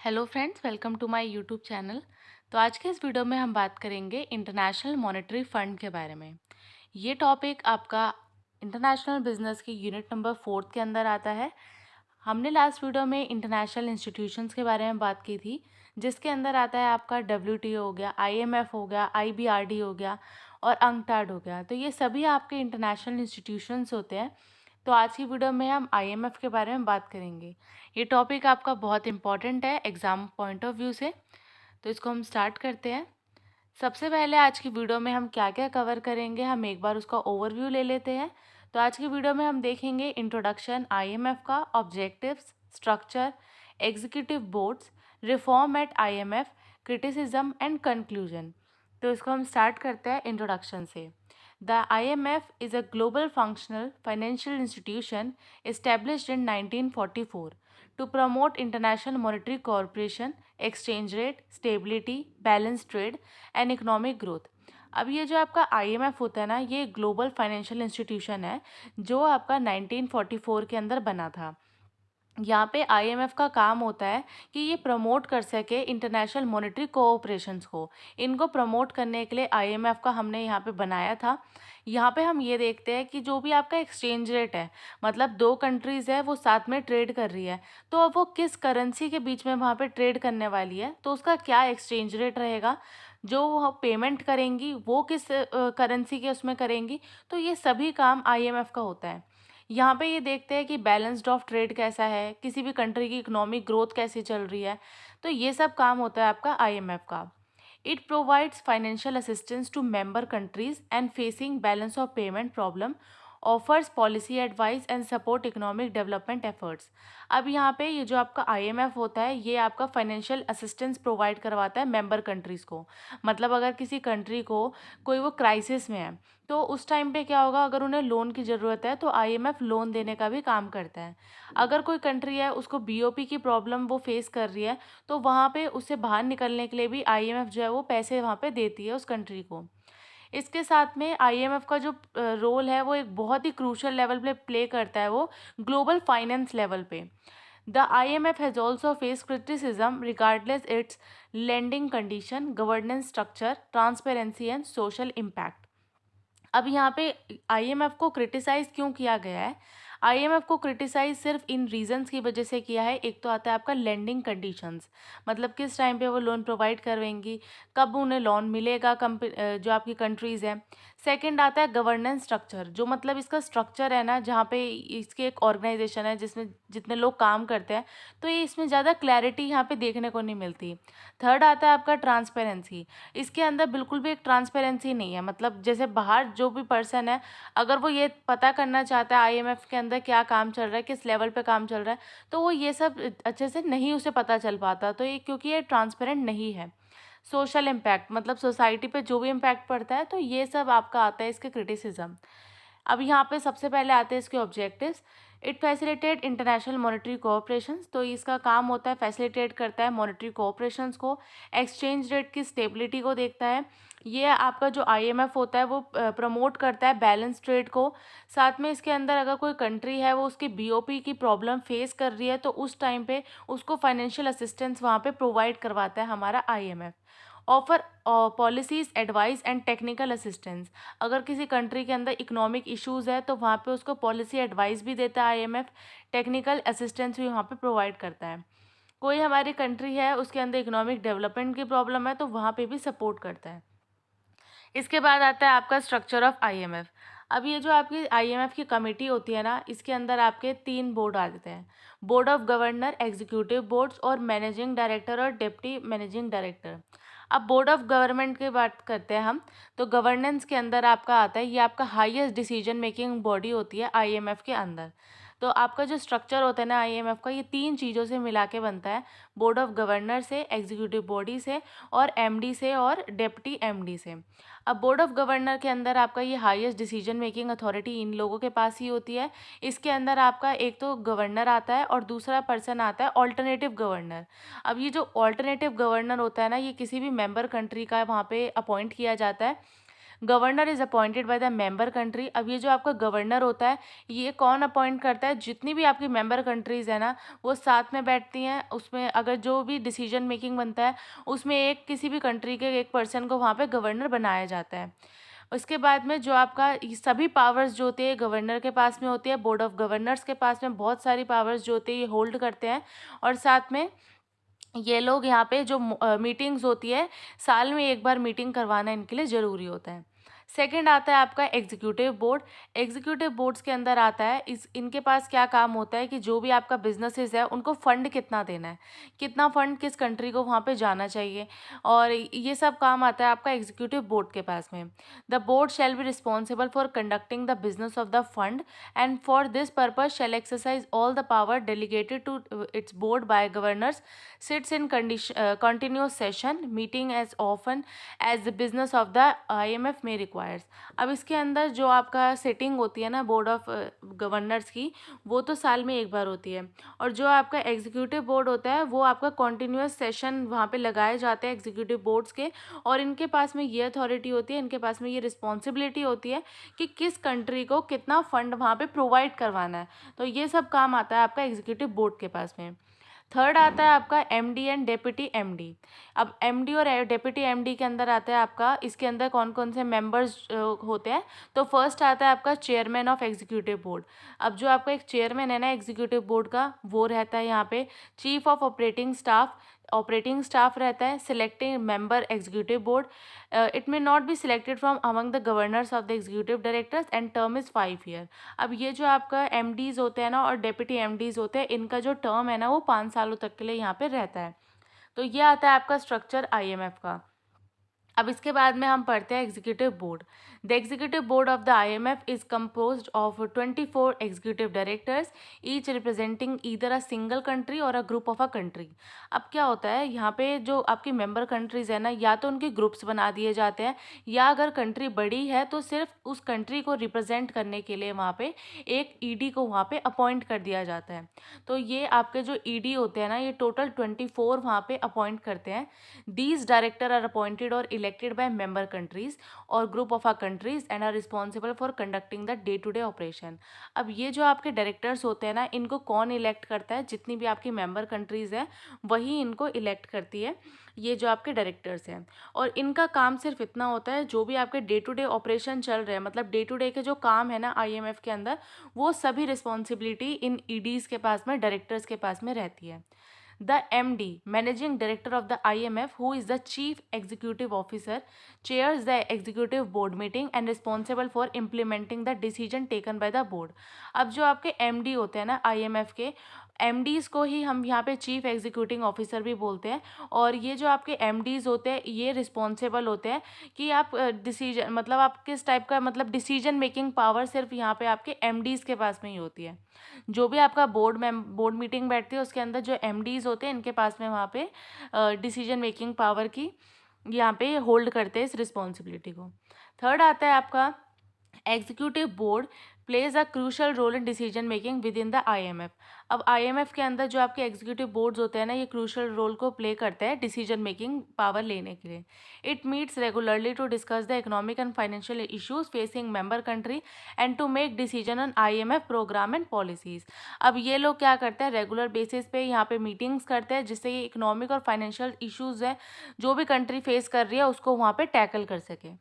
Hello friends, welcome to my YouTube channel. तो आज के इस वीडियो में हम बात करेंगे इंटरनेशनल मॉनेटरी फंड के बारे में। ये टॉपिक आपका इंटरनेशनल बिजनेस की यूनिट नंबर 4 के अंदर आता है। हमने लास्ट वीडियो में इंटरनेशनल इंस्टीट्यूशंस के बारे में बात की थी, जिसके अंदर आता है आपका डब्ल्यूटीओ हो गया, आईएमएफ हो गया, आईबीआरडी हो गया और अंकटाड हो गया। तो ये सभी आपके इंटरनेशनल इंस्टीट्यूशंस होते हैं। तो आज की वीडियो में हम आईएमएफ के बारे में बात करेंगे। ये टॉपिक आपका बहुत इंपॉर्टेंट है एग्ज़ाम पॉइंट ऑफ व्यू से। तो इसको हम स्टार्ट करते हैं। सबसे पहले आज की वीडियो में हम क्या क्या कवर करेंगे, हम एक बार उसका ओवरव्यू ले लेते हैं। तो आज की वीडियो में हम देखेंगे इंट्रोडक्शन आईएमएफ का, objectives, structure, executive boards, reform at IMF, criticism and conclusion. तो इसको हम स्टार्ट करते हैं इंट्रोडक्शन से। The IMF is a global functional financial institution established in 1944 to promote international monetary cooperation, exchange rate, stability, balanced trade and economic growth। अब ये जो आपका IMF होता है ना, ये ग्लोबल फाइनेंशियल इंस्टीट्यूशन है जो आपका 1944 के अंदर बना था। यहाँ पे आईएमएफ का काम होता है कि ये प्रमोट कर सके इंटरनेशनल मॉनेटरी कोऑपरेशंस को। इनको प्रमोट करने के लिए आईएमएफ का हमने यहाँ पे बनाया था। यहाँ पे हम ये देखते हैं कि जो भी आपका एक्सचेंज रेट है, मतलब दो कंट्रीज़ है वो साथ में ट्रेड कर रही है, तो अब वो किस करेंसी के बीच में वहाँ पे ट्रेड करने वाली है, तो उसका क्या एक्सचेंज रेट रहेगा, जो वो पेमेंट करेंगी वो किस करेंसी के उसमें करेंगी। तो ये सभी काम आईएमएफ का होता है। यहाँ पे ये देखते हैं कि बैलेंस्ड ऑफ ट्रेड कैसा है, किसी भी कंट्री की इकोनॉमिक ग्रोथ कैसी चल रही है। तो ये सब काम होता है आपका आईएमएफ का। It provides financial assistance to member countries and facing balance of payment problem, offers policy advice and support economic development efforts. अब यहाँ पे ये जो आपका आईएमएफ होता है, ये आपका फाइनेंशियल असिस्टेंस प्रोवाइड करवाता है मेंबर कंट्रीज़ को। मतलब अगर किसी कंट्री को कोई वो क्राइसिस में है, तो उस टाइम पे क्या होगा, अगर उन्हें लोन की ज़रूरत है तो आईएमएफ लोन देने का भी काम करता है। अगर कोई कंट्री है उसको बीओपी की प्रॉब्लम वो फेस कर रही है, तो वहाँ पे उससे बाहर निकलने के लिए भी आईएमएफ जो है वो पैसे वहाँ पे देती है उस कंट्री को। इसके साथ में आईएमएफ का जो रोल है वो एक बहुत ही क्रूशल लेवल पे प्ले करता है, वो ग्लोबल फाइनेंस लेवल पे। The IMF has also face criticism regardless it's lending condition, governance structure, transparency and social impact. अब यहाँ पे आईएमएफ को क्रिटिसाइज़ क्यों किया गया है? आईएमएफ को क्रिटिसाइज़ सिर्फ इन रीजंस की वजह से किया है। एक तो आता है आपका लेंडिंग कंडीशंस, मतलब किस टाइम पे वो लोन प्रोवाइड करवेंगी, कब उन्हें लोन मिलेगा जो आपकी कंट्रीज़ हैं। सेकंड आता है गवर्नेंस स्ट्रक्चर, जो मतलब इसका स्ट्रक्चर है ना, जहाँ पे इसकी एक ऑर्गेनाइजेशन है जिसमें जितने लोग काम करते हैं, तो ये इसमें ज़्यादा क्लैरिटी यहाँ पे देखने को नहीं मिलती। थर्ड आता है आपका ट्रांसपेरेंसी। इसके अंदर बिल्कुल भी एक ट्रांसपेरेंसी नहीं है। मतलब जैसे बाहर जो भी पर्सन है, अगर वो ये पता करना चाहता है आईएमएफ के अंदर क्या काम चल रहा है, किस लेवल पे काम चल रहा है, तो वो ये सब अच्छे से नहीं उसे पता चल पाता। तो ये क्योंकि ये ट्रांसपेरेंट नहीं है। सोशल इम्पैक्ट, मतलब सोसाइटी पे जो भी इम्पैक्ट पड़ता है, तो ये सब आपका आता है इसके क्रिटिसिज्म। अब यहाँ पे सबसे पहले आते हैं इसके objectives. It facilitate international monetary cooperations, तो इसका काम होता है फैसिलिटेट करता है मॉनेटरी कोऑपरेशंस को। एक्सचेंज रेट की स्टेबिलिटी को देखता है। ये आपका जो आईएमएफ होता है वो प्रमोट करता है बैलेंस ट्रेड को। साथ में इसके अंदर अगर कोई कंट्री है वो उसकी बीओपी की प्रॉब्लम फेस कर रही है, तो उस टाइम पे उसको फाइनेंशियल असिस्टेंस वहाँ पे प्रोवाइड करवाता है हमारा IMF. Offer policies advice and technical assistance, अगर किसी कंट्री के अंदर इकोनॉमिक इश्यूज़ है तो वहाँ पे उसको पॉलिसी एडवाइस भी देता है आईएमएफ, टेक्निकल असिस्टेंस भी वहाँ पे प्रोवाइड करता है। कोई हमारी कंट्री है उसके अंदर इकोनॉमिक डेवलपमेंट की प्रॉब्लम है, तो वहाँ पे भी सपोर्ट करता है। इसके बाद आता है आपका स्ट्रक्चर ऑफ आईएमएफ। अब ये जो आपकी आईएमएफ की कमेटी होती है ना, इसके अंदर आपके 3 बोर्ड आ जाते हैं। Board of governor, executive boards और मैनेजिंग डायरेक्टर और डिप्टी मैनेजिंग डायरेक्टर। अब बोर्ड ऑफ गवर्नमेंट की बात करते हैं हम, तो गवर्नेंस के अंदर आपका आता है, ये आपका हाईएस्ट डिसीजन मेकिंग बॉडी होती है आईएमएफ के अंदर। तो आपका जो स्ट्रक्चर होता है ना आईएमएफ का, ये 3 चीज़ों से मिला के बनता है। बोर्ड ऑफ गवर्नर से, एग्जीक्यूटिव बॉडी से और एमडी से और डिप्टी एमडी से। अब बोर्ड ऑफ गवर्नर के अंदर आपका ये highest decision making authority in लोगों के पास ही होती है। इसके अंदर आपका एक तो गवर्नर आता है और दूसरा पर्सन आता है ऑल्टरनेटिव गवर्नर। अब ये जो ऑल्टरनेटिव गवर्नर होता है ना, ये किसी भी मेंबर कंट्री का वहाँ पे अपॉइंट किया जाता है। Governor is appointed by the member country. अब ये जो आपका गवर्नर होता है ये कौन अपॉइंट करता है, जितनी भी आपकी मेंबर कंट्रीज़ है ना वो साथ में बैठती हैं, उसमें अगर जो भी डिसीजन मेकिंग बनता है उसमें एक किसी भी कंट्री के एक पर्सन को वहाँ पे गवर्नर बनाया जाता है। उसके बाद में जो आपका ये सभी पावर्स जो होती है गवर्नर के पास में होती है, बोर्ड ऑफ गवर्नर्स के पास में बहुत सारी पावर्स जो होती है ये होल्ड करते हैं। और साथ में ये लोग यहाँ पे जो मीटिंग्स होती है साल में एक बार मीटिंग करवाना इनके लिए ज़रूरी होता है। सेकंड आता है आपका एग्जीक्यूटिव बोर्ड। एग्जीक्यूटिव बोर्ड्स के अंदर आता है इनके पास क्या काम होता है कि जो भी आपका बिजनेसेस है उनको फंड कितना देना है, कितना फंड किस कंट्री को वहाँ पे जाना चाहिए, और ये सब काम आता है आपका एग्जीक्यूटिव बोर्ड के पास में। The board shall be responsible for conducting the business of the fund and for this purpose shall exercise all the power delegated to its board by governors, sits in continuous session meeting as often as the business of the IMF may requires। अब इसके अंदर जो आपका setting होती है ना board of governors की वो तो साल में एक बार होती है, और जो आपका एग्जीक्यूटिव बोर्ड होता है वो आपका कॉन्टिन्यूस सेशन वहाँ पे लगाए जाते हैं एग्जीक्यूटिव बोर्ड्स के, और इनके पास में ये अथॉरिटी होती है, इनके पास में ये रिस्पॉन्सिबिलिटी होती है कि किस कंट्री को कितना फंड वहाँ पे प्रोवाइड करवाना है। तो ये सब काम आता है आपका एग्जीक्यूटिव बोर्ड के पास में। थर्ड आता है आपका एमडी एंड डेप्यूटी एमडी। अब एमडी और डेप्यूटी एमडी के अंदर आता है आपका, इसके अंदर कौन कौन से मेंबर्स होते हैं। तो फर्स्ट आता है आपका चेयरमैन ऑफ एग्जीक्यूटिव बोर्ड। अब जो आपका एक चेयरमैन है ना एग्जीक्यूटिव बोर्ड का वो रहता है यहाँ पे। चीफ ऑफ ऑपरेटिंग स्टाफ रहता है। Selecting member executive board, it may not be selected from among the governors of the executive directors and term is 5 year. अब ये जो आपका एमडीज़ होते हैं ना और डेप्यूटी एमडीज़ होते हैं इनका जो टर्म है ना वो 5 सालों तक के लिए यहाँ पे रहता है। तो ये आता है आपका स्ट्रक्चर आईएमएफ का। अब इसके बाद में हम पढ़ते हैं executive board. The executive board of the IMF is composed of 24 executive directors, each representing either a single country or a group of a country. अब क्या होता है यहाँ पे जो आपकी मेंबर कंट्रीज है ना या तो उनके ग्रुप्स बना दिए जाते हैं, या अगर कंट्री बड़ी है तो सिर्फ उस कंट्री को रिप्रेजेंट करने के लिए वहाँ पे एक ईडी को वहाँ पे अपॉइंट कर दिया जाता है। तो ये आपके जो ईडी होते हैं ना ये टोटल 24 वहाँ पे अपॉइंट करते हैं। दीज डायरेक्टर आर अपॉइंटेड और इलेक्टेड बाय मेंबर कंट्रीज और group of our countries and are responsible for conducting the day to day operation. अब ये जो आपके डायरेक्टर्स होते हैं ना इनको कौन इलेक्ट करता है, जितनी भी आपकी मेंबर कंट्रीज हैं वही इनको इलेक्ट करती है, ये जो आपके डायरेक्टर्स हैं। और इनका काम सिर्फ इतना होता है जो भी आपके डे टू डे ऑपरेशन चल रहे हैं, मतलब डे टू डे के जो काम है ना आईएमएफ के अंदर वो सभी रिस्पॉन्सिबिलिटी इन ईडीज़ के पास में डायरेक्टर्स के पास में रहती है। The MD, Managing Director of the IMF, who is the Chief Executive Officer, chairs the Executive Board meeting and responsible for implementing the decision taken by the board। अब जो आपके MD होते हैं ना IMF के, एमडीज़ को ही हम यहाँ पे चीफ एग्जीक्यूटिव ऑफिसर भी बोलते हैं, और ये जो आपके एमडीज़ होते हैं ये रिस्पॉन्सिबल होते हैं कि आप डिसीजन मतलब आप किस टाइप का मतलब डिसीजन मेकिंग पावर सिर्फ यहाँ पे आपके एमडीज़ के पास में ही होती है। जो भी आपका बोर्ड मीटिंग बैठती है उसके अंदर जो एमडीज़ होते हैं इनके पास में वहाँ पे डिसीजन मेकिंग पावर की यहाँ पे होल्ड करते हैं इस रिस्पॉन्सिबिलिटी को। थर्ड आता है आपका executive board plays a crucial role in decision making within the IMF. अब आईएमएफ के अंदर जो आपके एग्जीक्यूटिव बोर्ड्स होते हैं ना ये क्रूशल रोल को प्ले करते हैं डिसीजन मेकिंग पावर लेने के लिए। It meets regularly to discuss the economic and financial issues facing member country and to make decision on IMF programme and policies. अब ये लोग क्या करते हैं रेगुलर बेसिस पे यहाँ पे मीटिंग्स करते हैं जिससे ये इकोनॉमिक और फाइनेंशियल इश्यूज है जो भी कंट्री फेस कर रही है उसको वहाँ पे टैकल कर सके।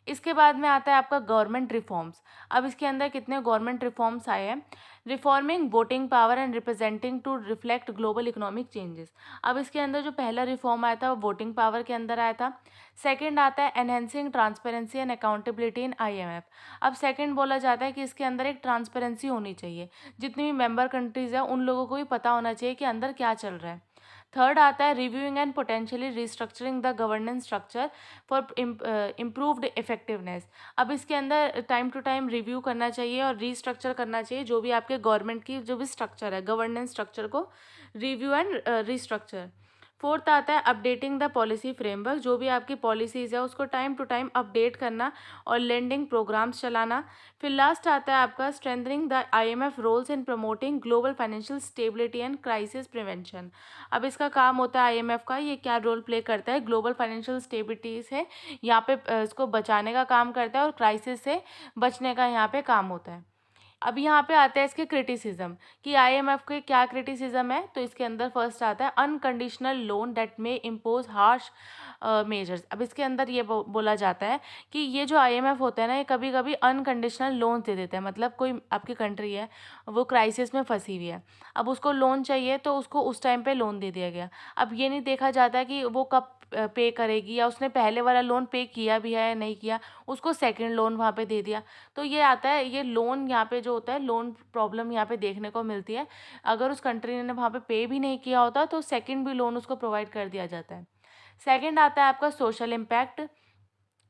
इसके बाद में आता है आपका गवर्नमेंट रिफॉर्म्स। अब इसके अंदर कितने गवर्नमेंट रिफॉर्म्स आए हैं। Reforming voting power and representing two reflect global economic changes. अब इसके अंदर जो पहला रिफॉर्म आया था वो वोटिंग पावर के अंदर आया था। सेकंड आता है enhancing transparency and accountability in IMF. अब सेकंड बोला जाता है कि इसके अंदर एक ट्रांसपेरेंसी होनी चाहिए, जितनी भी मेंबर कंट्रीज़ हैं उन लोगों को भी पता होना चाहिए कि अंदर क्या चल रहा है। थर्ड आता है reviewing and potentially restructuring the governance structure for improved effectiveness. अब इसके अंदर टाइम टू टाइम रिव्यू करना चाहिए और रीस्ट्रक्चर करना चाहिए जो भी आपके गवर्नमेंट की जो भी स्ट्रक्चर है गवर्नेंस स्ट्रक्चर को रिव्यू एंड रिस्ट्रक्चर फोर्थ आता है अपडेटिंग द पॉलिसी फ्रेमवर्क, जो भी आपकी पॉलिसीज़ है उसको टाइम टू टाइम अपडेट करना और लेंडिंग प्रोग्राम्स चलाना। फिर लास्ट आता है आपका strengthening the IMF roles in promoting global financial stability and crisis prevention. अब इसका काम होता है आईएमएफ का, ये क्या रोल प्ले करता है ग्लोबल फाइनेंशियल स्टेबिलिटी से यहाँ पे इसको बचाने का काम करता है और क्राइसिस से बचने का यहाँ पे काम होता है। अब यहाँ पे आता है इसके क्रिटिसिज्म कि आईएमएफ के क्या क्रिटिसिज्म है। तो इसके अंदर फर्स्ट आता है unconditional loan that may impose harsh measures. अब इसके अंदर ये बोला जाता है कि ये जो आईएमएफ होता है ना, ये कभी कभी अनकंडीशनल लोन दे देता है। मतलब कोई आपकी कंट्री है, वो क्राइसिस में फंसी हुई है, अब उसको लोन चाहिए तो उसको उस टाइम पे लोन दे दिया गया। अब ये नहीं देखा जाता कि वो कब पे करेगी, या उसने पहले वाला लोन पे किया भी है या नहीं किया, उसको सेकंड लोन वहाँ पे दे दिया। तो ये आता है, ये लोन यहाँ पे जो होता है, लोन प्रॉब्लम यहाँ पे देखने को मिलती है। अगर उस कंट्री ने वहाँ पे भी नहीं किया होता तो सेकंड भी लोन उसको प्रोवाइड कर दिया जाता है। सेकंड आता है आपका सोशल इम्पैक्ट।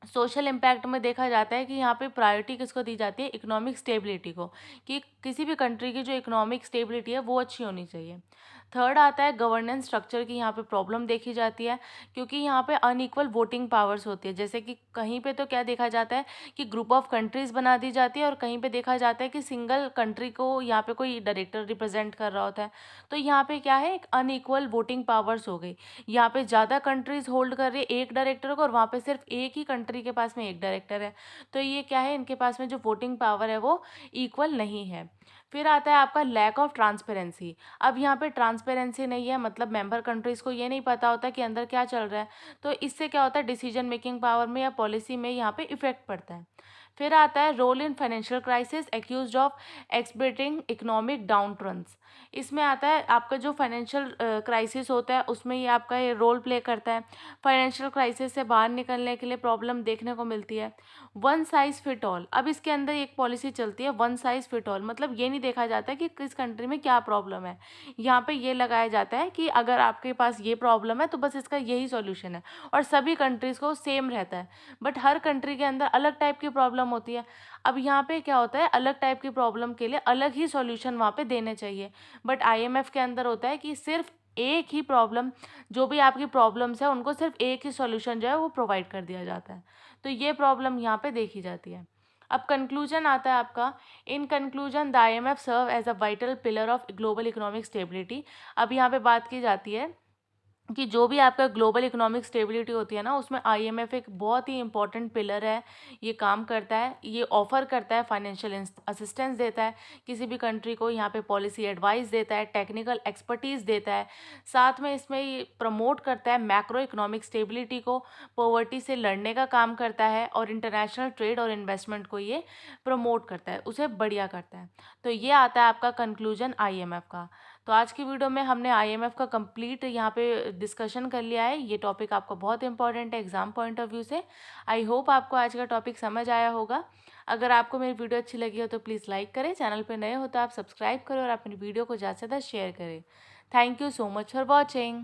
सोशल इम्पैक्ट में देखा जाता है कि यहाँ पे प्रायोरिटी किसको दी जाती है, इकोनॉमिक स्टेबिलिटी को, कि किसी भी कंट्री की जो इकोनॉमिक स्टेबिलिटी है वो अच्छी होनी चाहिए। थर्ड आता है गवर्नेंस स्ट्रक्चर की, यहाँ पे प्रॉब्लम देखी जाती है क्योंकि यहाँ पे अनइक्वल वोटिंग पावर्स होती है। जैसे कि कहीं पे तो क्या देखा जाता है कि ग्रुप ऑफ कंट्रीज़ बना दी जाती है, और कहीं पे देखा जाता है कि सिंगल कंट्री को यहाँ पे कोई डायरेक्टर रिप्रेजेंट कर रहा होता है। तो यहाँ पे क्या है, एक अनइक्वल वोटिंग पावर्स हो गई। यहाँ पे ज़्यादा कंट्रीज़ होल्ड कर रही है एक डायरेक्टर को, और वहाँ पे सिर्फ एक ही कंट्री के पास में एक डायरेक्टर है। तो ये क्या है, इनके पास में जो वोटिंग पावर है वो इक्वल नहीं है। फिर आता है आपका लैक ऑफ ट्रांसपेरेंसी। अब यहाँ पे ट्रांसपेरेंसी नहीं है, मतलब मेंबर कंट्रीज़ को ये नहीं पता होता कि अंदर क्या चल रहा है। तो इससे क्या होता है, डिसीजन मेकिंग पावर में या पॉलिसी में यहाँ पे इफेक्ट पड़ता है। फिर आता है role in financial crisis accused of expecting economic down trends. इसमें आता है आपका जो फाइनेंशियल क्राइसिस होता है उसमें ये आपका ये रोल प्ले करता है। फाइनेंशियल क्राइसिस से बाहर निकलने के लिए प्रॉब्लम देखने को मिलती है। One size fit all. अब इसके अंदर एक पॉलिसी चलती है वन साइज़ फिट ऑल, मतलब ये नहीं देखा जाता कि किस कंट्री में क्या प्रॉब्लम है। यहाँ पे ये लगाया जाता है कि अगर आपके पास ये प्रॉब्लम है तो बस इसका यही सॉल्यूशन है, और सभी कंट्रीज़ को सेम रहता है। बट हर कंट्री के अंदर अलग टाइप की प्रॉब्लम होती है। अब यहाँ पे क्या होता है, अलग टाइप की प्रॉब्लम के लिए अलग ही सॉल्यूशन वहाँ पे देने चाहिए। बट आईएमएफ के अंदर होता है कि सिर्फ एक ही प्रॉब्लम, जो भी आपकी प्रॉब्लम्स है उनको सिर्फ एक ही सॉल्यूशन जो है वो प्रोवाइड कर दिया जाता है। तो ये प्रॉब्लम यहाँ पे देखी जाती है। अब कंक्लूजन आता है आपका। In conclusion the IMF serve as a vital pillar of global economic stability. अब यहाँ पे बात की जाती है कि जो भी आपका ग्लोबल इकोनॉमिक स्टेबिलिटी होती है ना, उसमें आईएमएफ एक बहुत ही इंपॉर्टेंट पिलर है। ये काम करता है, ये ऑफर करता है, फाइनेंशियल असिस्टेंस देता है किसी भी कंट्री को, यहाँ पे पॉलिसी एडवाइस देता है, टेक्निकल एक्सपर्टीज़ देता है। साथ में इसमें ये प्रमोट करता है मैक्रो इकोनॉमिक स्टेबिलिटी को, पॉवर्टी से लड़ने का काम करता है, और इंटरनेशनल ट्रेड और इन्वेस्टमेंट को ये प्रमोट करता है, उसे बढ़िया करता है। तो ये आता है आपका कंक्लूजन आईएमएफ का। तो आज की वीडियो में हमने आईएमएफ का कंप्लीट यहाँ पे डिस्कशन कर लिया है। ये टॉपिक आपका बहुत इंपॉर्टेंट है एग्जाम पॉइंट ऑफ व्यू से। आई होप आपको आज का टॉपिक समझ आया होगा। अगर आपको मेरी वीडियो अच्छी लगी हो तो प्लीज़ लाइक करें, चैनल पे नए हो तो आप सब्सक्राइब करें, और अपनी वीडियो को ज़्यादा से ज़्यादा शेयर करें। Thank you so much for watching.